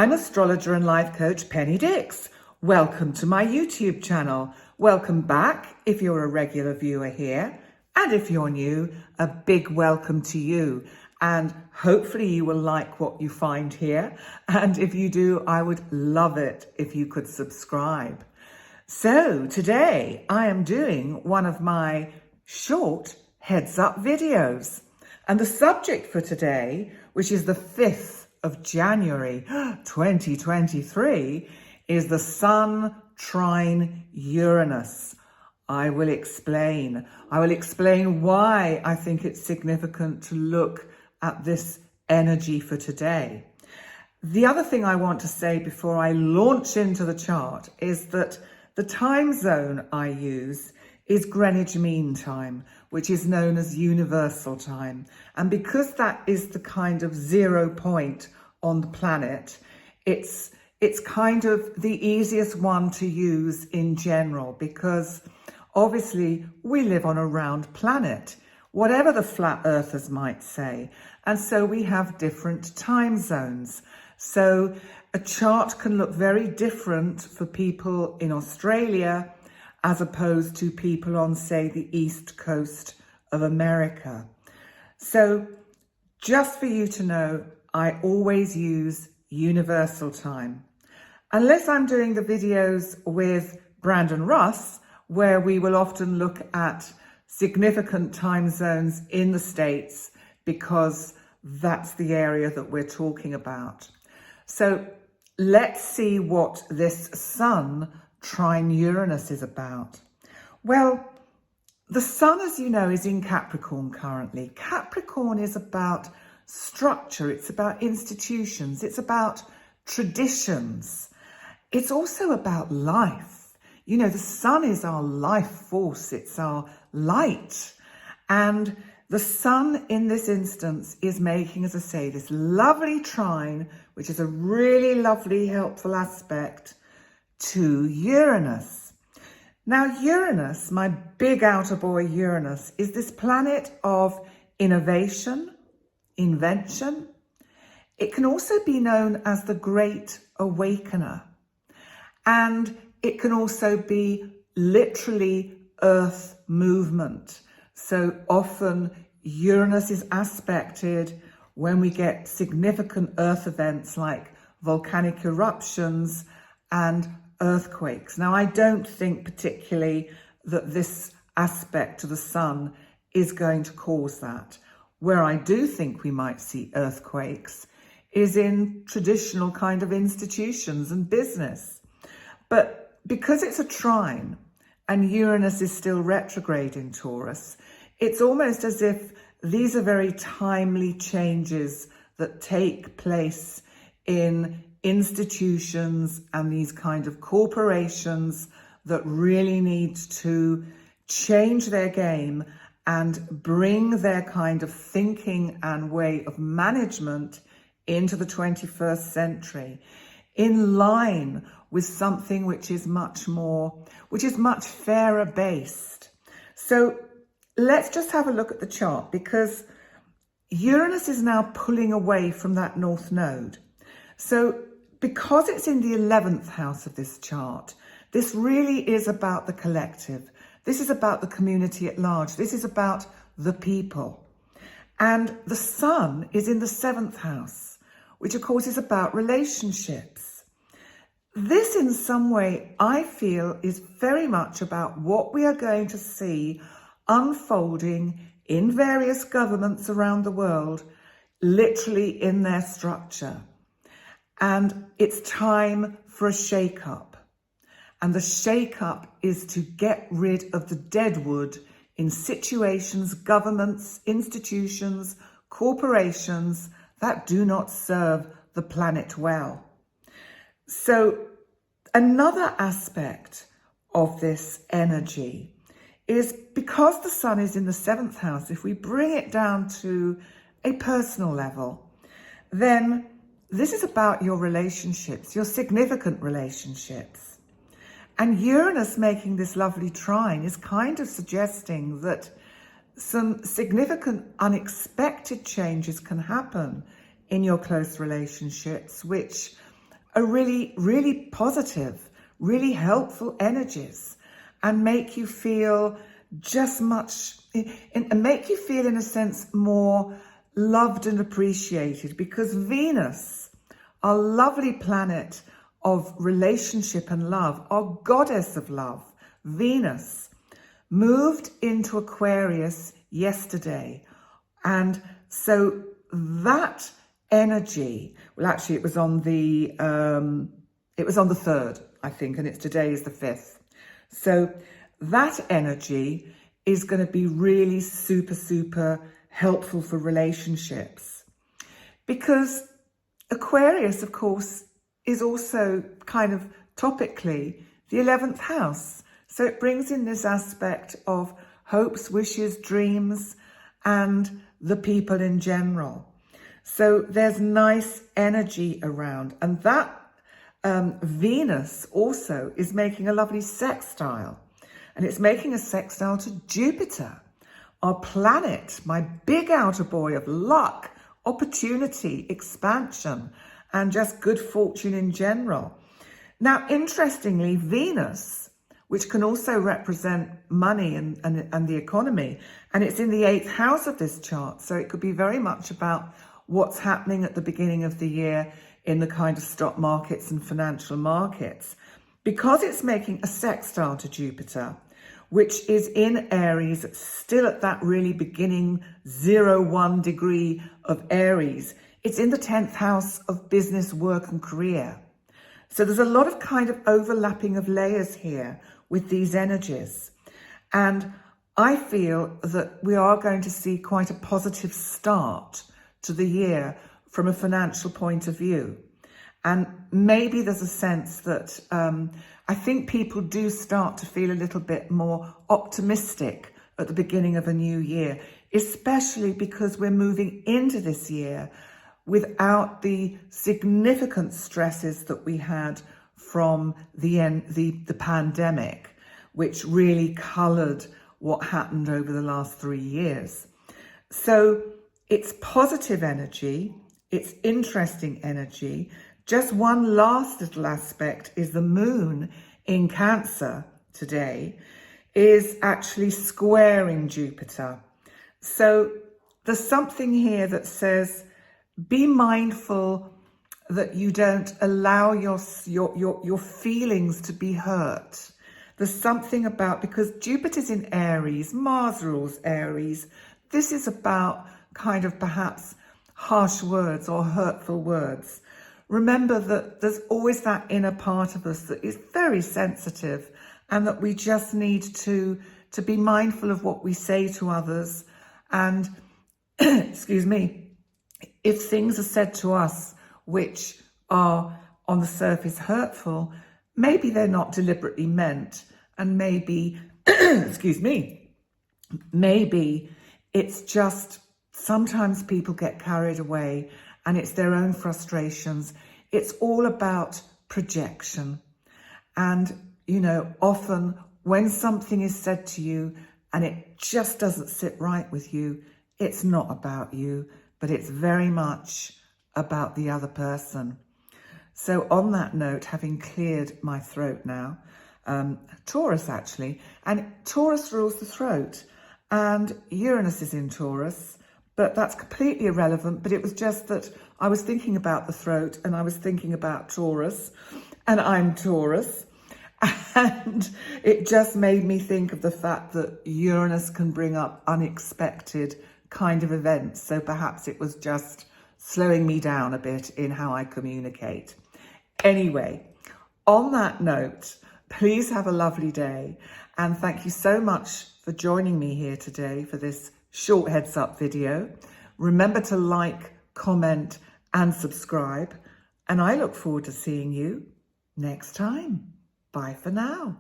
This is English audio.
I'm astrologer and life coach Penny Dix. Welcome to my YouTube channel. Welcome back if you're a regular viewer here. And if you're new, a big welcome to you. And hopefully you will like what you find here. And if you do, I would love it if you could subscribe. So today I am doing one of my short heads up videos. And the subject for today, which is the 5th of January 2023, is the Sun Trine Uranus. I will explain why I think it's significant to look at this energy for today. The other thing I want to say before I launch into the chart is that the time zone I use is Greenwich Mean Time, which is known as universal time. And because that is the kind of 0 point on the planet, it's kind of the easiest one to use in general, because obviously we live on a round planet, whatever the flat earthers might say. And so we have different time zones. So a chart can look very different for people in Australia as opposed to people on, say, the East Coast of America. So just for you to know, I always use universal time. Unless I'm doing the videos with Brandon Russ, where we will often look at significant time zones in the States, because that's the area that we're talking about. So let's see what this Sun Trine Uranus is about. Well, the Sun, as you know, is in Capricorn currently. Capricorn is about structure, it's about institutions, it's about traditions. It's also about life. You know, the Sun is our life force, it's our light. And the Sun in this instance is making, as I say, this lovely trine, which is a really lovely, helpful aspect to Uranus. Now, Uranus, my big outer boy Uranus, is this planet of innovation, invention. It can also be known as the Great Awakener. And it can also be literally earth movement. So often Uranus is aspected when we get significant earth events like volcanic eruptions and earthquakes. Now, I don't think particularly that this aspect to the Sun is going to cause that. Where I do think we might see earthquakes is in traditional kind of institutions and business. But because it's a trine and Uranus is still retrograde in Taurus, it's almost as if these are very timely changes that take place in institutions and these kind of corporations that really need to change their game and bring their kind of thinking and way of management into the 21st century, in line with something which is much fairer based. So let's just have a look at the chart, because Uranus is now pulling away from that North Node. So because it's in the 11th house of this chart, this really is about the collective. This is about the community at large. This is about the people. And the Sun is in the 7th house, which of course is about relationships. This in some way, I feel, is very much about what we are going to see unfolding in various governments around the world, literally in their structure. And it's time for a shake-up. And the shake-up is to get rid of the deadwood in situations, governments, institutions, corporations that do not serve the planet well. So another aspect of this energy is, because the Sun is in the 7th house, if we bring it down to a personal level, then this is about your relationships, your significant relationships. And Uranus making this lovely trine is kind of suggesting that some significant unexpected changes can happen in your close relationships, which are really, really positive, really helpful energies, and make you feel just much, and make you feel in a sense more loved and appreciated, because Venus, our lovely planet of relationship and love, our goddess of love, Venus, moved into Aquarius yesterday. And so that energy, well, actually it was on the 3rd, I think, and today is the 5th. So that energy is going to be really super, super helpful for relationships, because Aquarius, of course, is also kind of topically the 11th house. So it brings in this aspect of hopes, wishes, dreams, and the people in general. So there's nice energy around. And that Venus also is making a lovely sextile. And it's making a sextile to Jupiter, our planet, my big outer boy of luck, opportunity, expansion, and just good fortune in general. Now, interestingly, Venus, which can also represent money and the economy, and it's in the 8th house of this chart, so it could be very much about what's happening at the beginning of the year in the kind of stock markets and financial markets. Because it's making a sextile to Jupiter, which is in Aries, still at that really beginning 0-1 degree of Aries. It's in the 10th house of business, work and career. So there's a lot of kind of overlapping of layers here with these energies. And I feel that we are going to see quite a positive start to the year from a financial point of view. And maybe there's a sense that I think people do start to feel a little bit more optimistic at the beginning of a new year, especially because we're moving into this year without the significant stresses that we had from the pandemic, which really coloured what happened over the last 3 years. So it's positive energy, it's interesting energy. Just one last little aspect is the moon in Cancer today is actually squaring Jupiter. So there's something here that says, be mindful that you don't allow your feelings to be hurt. There's something about, because Jupiter's in Aries, Mars rules Aries, this is about kind of perhaps harsh words or hurtful words. Remember that there's always that inner part of us that is very sensitive, and that we just need to be mindful of what we say to others. And, excuse me, if things are said to us which are on the surface hurtful, maybe they're not deliberately meant, and maybe, excuse me, maybe it's just sometimes people get carried away and it's their own frustrations. It's all about projection. And, you know, often when something is said to you and it just doesn't sit right with you, it's not about you, but it's very much about the other person. So on that note, having cleared my throat now, Taurus actually, and Taurus rules the throat, and Uranus is in Taurus, but that's completely irrelevant. But it was just that I was thinking about the throat and I was thinking about Taurus, and I'm Taurus. And it just made me think of the fact that Uranus can bring up unexpected kind of events. So perhaps it was just slowing me down a bit in how I communicate. Anyway, on that note, please have a lovely day. And thank you so much for joining me here today for this short heads up video. Remember to like, comment and subscribe. And I look forward to seeing you next time. Bye for now.